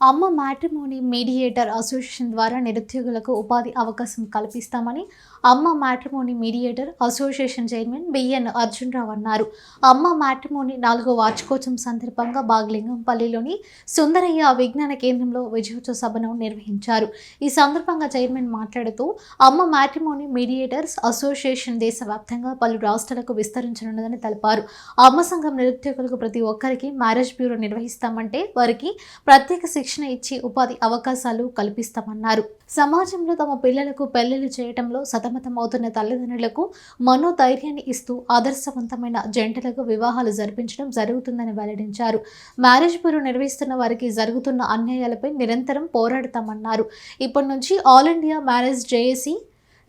అమ్మ matrimony mediator association ద్వారా నిరుద్యోగులకు ఉపాధి అవకాశం కల్పిస్తామని Amma matrimony mediator association chairman B అర్జున్రావు అన్నారు. అమ్మ మ్యాట్రిమోనీ 4వ వార్షికోత్సవం సందర్భంగా బాగ్లింగంపల్లిలోని సుందరయ్య విజ్ఞాన కేంద్రంలో విజయోత్సవ సభను నిర్వహించారు. ఈ సందర్భంగా చైర్మన్ మాట్లాడుతూ అమ్మ మ్యాట్రిమోనీ మీడియేటర్స్ అసోసియేషన్ దేశవ్యాప్తంగా పలు రాష్ట్రాలకు విస్తరించనున్నదని తెలిపారు. అమ్మ సంఘం నిరుద్యోగులకు ప్రతి ఒక్కరికి మ్యారేజ్ బ్యూరో నిర్వహిస్తామంటే వారికి ప్రత్యేక శిక్షణ ఇచ్చి ఉపాధి అవకాశాలు కల్పిస్తామన్నారు. సమాజంలో తమ పిల్లలకు పెళ్లిళ్లు చేయడంలో సతమతమవుతున్న తల్లిదండ్రులకు మనోధైర్యాన్ని ఇస్తూ ఆదర్శవంతమైన జంటలకు వివాహాలు జరిపించడం జరుగుతుందని వెల్లడించారు. మ్యారేజ్ బ్యూరో నిర్వహిస్తున్న వారికి జరుగుతున్న అన్యాయాలపై నిరంతరం పోరాడతామన్నారు. ఇప్పటి నుంచి ఆల్ ఇండియా మ్యారేజ్ జేఏసీ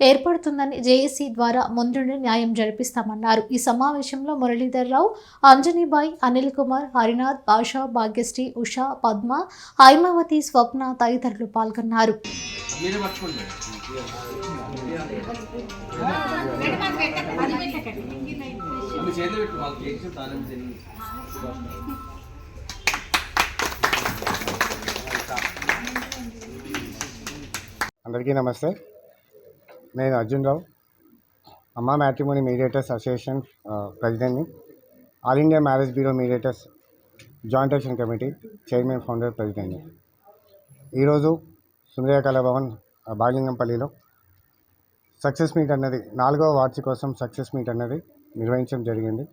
ఏర్పడుతుందని జేఏసీ ద్వారా ముందుండి న్యాయం జరిపిస్తామన్నారు. ఈ సమావేశంలో మురళీధర్ రావు, అంజనీబాయి, అనిల్ కుమార్, హరినాథ్, భాషా, భాగ్యశ్రీ, ఉషా, పద్మ, హైమావతి, స్వప్న తదితరులు పాల్గొన్నారు. అందరికీ నమస్తే. నేను అర్జున్రావు, అమ్మ matrimony mediators association ప్రెసిడెంట్ని, all India marriage bureau mediators joint action committee chairman, founder, ప్రెసిడెంట్ని. ఈరోజు సుందరయ్య కళాభవన్ బాగ్లింగంపల్లిలో సక్సెస్ మీట్ అన్నది 4వ వార్షికోత్సవం సక్సెస్ మీట్ అన్నది నిర్వహించడం జరిగింది.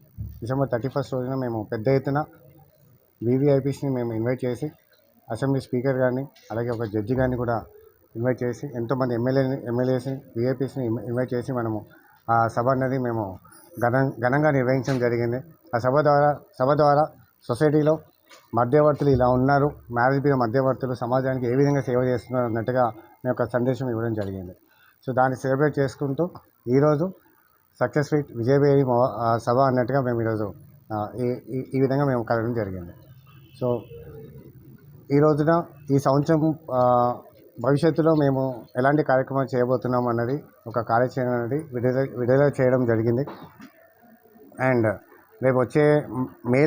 డిసెంబర్ 31 రోజున మేము పెద్ద ఎత్తున వీవీఐపీస్ని మేము ఇన్వైట్ చేసి అసెంబ్లీ స్పీకర్ గారిని అలాగే ఒక జడ్జి గారిని కూడా ఇన్వైట్ చేసి ఎంతోమంది ఎమ్మెల్యేస్ని విఐపీస్ని ఇన్వైట్ చేసి మనము ఆ సభ అన్నది మేము ఘనంగా నిర్వహించడం జరిగింది. ఆ సభ ద్వారా సొసైటీలో మధ్యవర్తులు ఇలా ఉన్నారు, మ్యారేజ్ బ్యూరో మధ్యవర్తులు సమాజానికి ఏ విధంగా సేవ చేస్తున్నారు అన్నట్టుగా మేము ఒక సందేశం ఇవ్వడం జరిగింది. సో దాన్ని సెలబ్రేట్ చేసుకుంటూ ఈరోజు సక్సెస్ మీట్ విజయబేరి సభ అన్నట్టుగా మేము ఈరోజు ఈ విధంగా మేము కలగడం జరిగింది. సో ఈ రోజున ఈ సంవత్సరం భవిష్యత్తులో మేము ఎలాంటి కార్యక్రమాలు చేయబోతున్నాం అన్నది ఒక కార్యాచరణ అనేది విడుదల చేయడం జరిగింది. అండ్ రేపు వచ్చే మే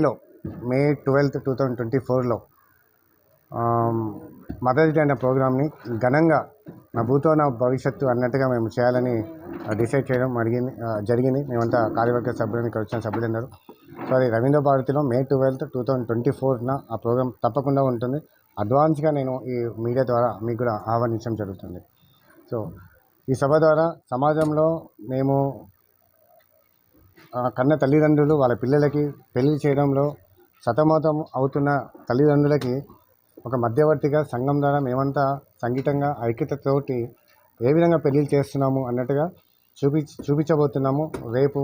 12, 2024లో మదర్స్ డే అనే ప్రోగ్రామ్ని ఘనంగా నా భూతో నా భవిష్యత్తు అన్నట్టుగా మేము చేయాలని డిసైడ్ చేయడం జరిగింది. మేమంతా కార్యవర్గ సభ్యులను ఇక్కడ వచ్చిన సభ్యులందరూ. సో అది రవీంద్ర భారతిలో మే 12, 2024న ఆ ప్రోగ్రాం తప్పకుండా ఉంటుంది. అడ్వాన్స్గా నేను ఈ మీడియా ద్వారా మీకు కూడా ఆహ్వానించడం జరుగుతుంది. సో ఈ సభ ద్వారా సమాజంలో మేము కన్న తల్లిదండ్రులు వాళ్ళ పిల్లలకి పెళ్లి చేయడంలో సతమతం అవుతున్న తల్లిదండ్రులకి ఒక మధ్యవర్తిగా సంఘం ద్వారా మేమంతా సంఘటితంగా ఐక్యతతోటి ఏ విధంగా పెళ్లిళ్ళు చేస్తున్నాము అన్నట్టుగా చూపించబోతున్నాము. రేపు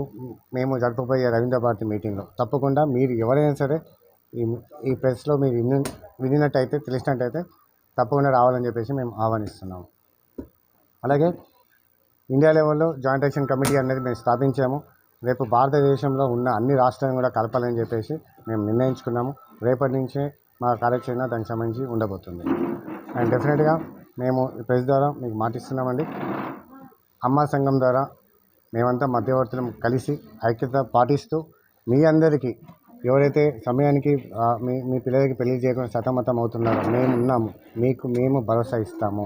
మేము జరపబోయే రవీంద్ర భారతి మీటింగ్లో తప్పకుండా మీరు ఎవరైనా సరే ఈ ప్రెస్లో మీరు వినినట్టయితే తెలిసినట్టయితే తప్పకుండా రావాలని చెప్పేసి మేము ఆహ్వానిస్తున్నాము. అలాగే ఇండియా లెవెల్లో జాయింట్ యాక్షన్ కమిటీ అనేది మేము స్థాపించాము. రేపు భారతదేశంలో ఉన్న అన్ని రాష్ట్రాలను కూడా కలపాలని చెప్పేసి మేము నిర్ణయించుకున్నాము. రేపటి నుంచే మా కార్యాచరణ దానికి సంబంధించి ఉండబోతుంది. అండ్ డెఫినెట్గా మేము ఈ ప్రెస్ ద్వారా మీకు మాటిస్తున్నామండి. అమ్మ సంఘం ద్వారా మేమంతా మధ్యవర్తులం కలిసి ఐక్యత పాటిస్తూ మీ అందరికీ ఎవరైతే సమయానికి మీ పిల్లలకి పెళ్లి చేయకుండా సతమతం అవుతున్నారో మేము ఉన్నాము, మేము భరోసా ఇస్తాము.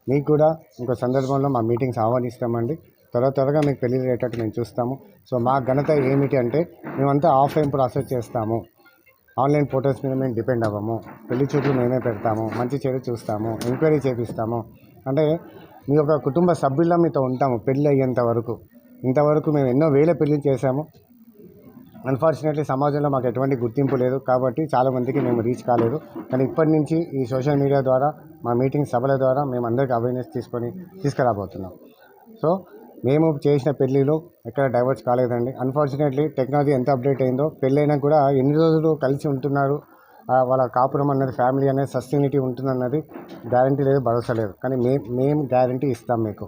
మీకు కూడా ఇంకో సందర్భంలో మా మీటింగ్స్ ఆహ్వానిస్తామండి. త్వరగా మీకు పెళ్లిళ్ళు అయ్యేటట్టు మేము చూస్తాము. సో మా ఘనత ఏమిటి అంటే మేమంతా ఆఫ్లైన్ ప్రాసెస్ చేస్తాము, ఆన్లైన్ ఫోటోస్ మీద మేము డిపెండ్ అవ్వము, పెళ్లి చూపులు మేమే పెడతాము, మంచి చెడు చూస్తాము, ఎంక్వైరీ చేపిస్తాము. అంటే మీ ఒక కుటుంబ సభ్యుల్లో మీతో ఉంటాము పెళ్ళి అయ్యేంత వరకు. ఇంతవరకు మేము ఎన్నో వేల పెళ్లి చేశాము. అన్ఫార్చునేట్లీ సమాజంలో మాకు ఎటువంటి గుర్తింపు లేదు కాబట్టి చాలామందికి మేము రీచ్ కాలేదు. కానీ ఇప్పటి నుంచి ఈ సోషల్ మీడియా ద్వారా మా మీటింగ్ సభల ద్వారా మేము అందరికీ అవేర్నెస్ తీసుకురాబోతున్నాం. సో మేము చేసిన పెళ్ళిలో ఎక్కడ డైవర్స్ కాలేదండి. అన్ఫార్చునేట్లీ టెక్నాలజీ ఎంత అప్డేట్ అయిందో పెళ్ళైనా కూడా ఎన్ని రోజులు కలిసి ఉంటున్నారు, వాళ్ళ కాపురం అన్నది ఫ్యామిలీ అనేది సస్టైనిటీ ఉంటుందన్నది గ్యారంటీ లేదు, భరోసా లేదు. కానీ మేము గ్యారంటీ ఇస్తాం మీకు.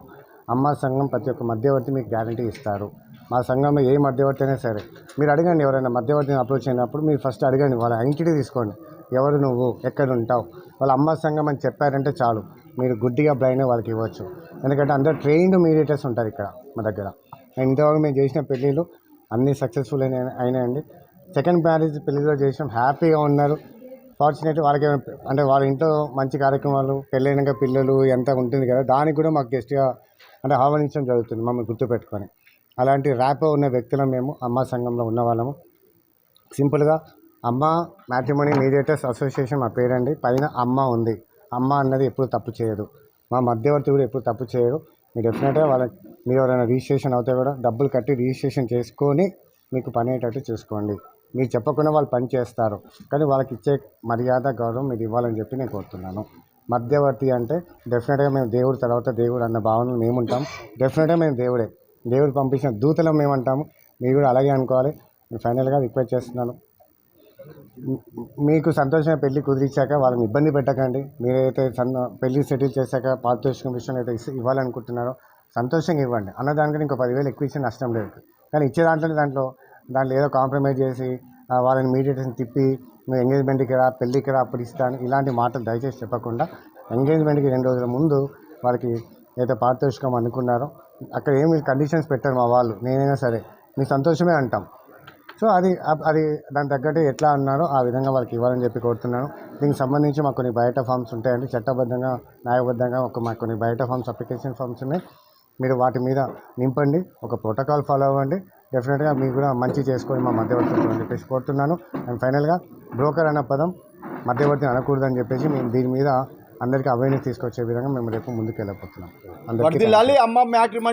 అమ్మ సంఘం ప్రతి ఒక్క మధ్యవర్తి మీకు గ్యారంటీ ఇస్తారు. మా సంఘంలో ఏ మధ్యవర్తి అయినా సరే మీరు అడగండి, ఎవరైనా మధ్యవర్తిని అప్రోచ్ అయినప్పుడు మీరు ఫస్ట్ అడగండి, వాళ్ళ ఐడెంటిటీ తీసుకోండి, ఎవరు నువ్వు, ఎక్కడ ఉంటావు, వాళ్ళ అమ్మ సంఘం అని చెప్పారంటే చాలు, మీరు గుడ్డిగా బ్లైండ్ వాళ్ళకి ఇవ్వచ్చు. ఎందుకంటే అందరూ ట్రైన్డ్ మీడియేటర్స్ ఉంటారు ఇక్కడ మా దగ్గర. ఇంతవరకు మేము చేసిన పెళ్ళిళ్ళు అన్నీ సక్సెస్ఫుల్ అయినాయండి. సెకండ్ మ్యారేజ్ పెళ్ళిలో చేసాం, హ్యాపీగా ఉన్నారు. ఫార్చునేట్ వాళ్ళకి అంటే వాళ్ళ ఇంట్లో మంచి కార్యక్రమాలు పెళ్ళైనాక పిల్లలు ఎంత ఉంటుంది కదా, దానికి కూడా మాకు గెస్ట్గా అంటే ఆహ్వానించడం జరుగుతుంది మమ్మల్ని గుర్తుపెట్టుకొని. అలాంటి ర్యాపో ఉన్న వ్యక్తులం మేము అమ్మ సంఘంలో ఉన్న వాళ్ళము. సింపుల్గా అమ్మ మ్యాట్రిమోనీ మీడియేటర్స్ అసోసియేషన్ మా పేరండి. పైన అమ్మ ఉంది. అమ్మ అన్నది ఎప్పుడు తప్పు చేయదు, మా మధ్యవర్తి కూడా ఎప్పుడు తప్పు చేయరు. మీరు డెఫినెట్గా మీరు ఎవరైనా రిజిస్ట్రేషన్ అవుతే కూడా డబ్బులు కట్టి రిజిస్ట్రేషన్ చేసుకొని మీకు పని అయ్యేటట్టు చూసుకోండి. మీరు చెప్పకుండా వాళ్ళు పని చేస్తారు, కానీ వాళ్ళకి ఇచ్చే మర్యాద గౌరవం మీరు ఇవ్వాలని చెప్పి నేను కోరుతున్నాను. మధ్యవర్తి అంటే డెఫినెట్గా మేము దేవుడు తర్వాత దేవుడు అన్న భావనలు మేము ఉంటాం. డెఫినెట్గా మేము దేవుడు పంపించిన దూతలం మేమంటాము. మీరు కూడా అలాగే అనుకోవాలి. నేను ఫైనల్గా రిక్వెస్ట్ చేస్తున్నాను, మీకు సంతోషంగా పెళ్లి కుదిరించాక వాళ్ళని ఇబ్బంది పెట్టకండి. మీరైతే పెళ్లి సెటిల్ చేశాక పారితోషికం విషయంలో అయితే ఇవ్వాలనుకుంటున్నారో సంతోషంగా ఇవ్వండి. అన్నదానికి ఇంకో 10,000 ఎక్కువ ఇచ్చే నష్టం లేదు. కానీ ఇచ్చే దాంట్లో ఏదో కాంప్రమైజ్ చేసి వాళ్ళని మీడియేటర్ని తిప్పి నువ్వు ఎంగేజ్మెంట్కి రా, పెళ్ళికి రా, అప్పుడు ఇస్తాను, ఇలాంటి మాటలు దయచేసి చెప్పకుండా ఎంగేజ్మెంట్కి 2 రోజుల ముందు వాళ్ళకి ఏదైతే పారితోషికం అనుకున్నారో అక్కడ ఏమి కండిషన్స్ పెట్టారు మా వాళ్ళు. నేనైనా సరే మీ సంతోషమే అంటాం. సో అది దాని తగ్గట్టు ఎట్లా అన్నారో ఆ విధంగా వాళ్ళకి ఇవ్వాలని చెప్పి కోరుతున్నాను. దీనికి సంబంధించి మాకు కొన్ని బయట ఫామ్స్ ఉంటాయండి, చట్టబద్ధంగా న్యాయబద్ధంగా మాకు కొన్ని బయట ఫామ్స్, అప్లికేషన్ ఫామ్స్ ఉన్నాయి. మీరు వాటి మీద నింపండి, ఒక ప్రోటోకాల్ ఫాలో అవ్వండి. డెఫినెట్గా మీరు కూడా మంచి చేసుకొని మా మధ్యవర్తి అని చెప్పేసి కోరుతున్నాను. అండ్ ఫైనల్గా బ్రోకర్ అన్న పదం మధ్యవర్తిని అనకూడదని చెప్పేసి మేము దీని మీద అందరికీ అవేర్నెస్ తీసుకొచ్చే విధంగా మేము రేపు ముందుకు వెళ్ళిపోతున్నాం. అందరికీ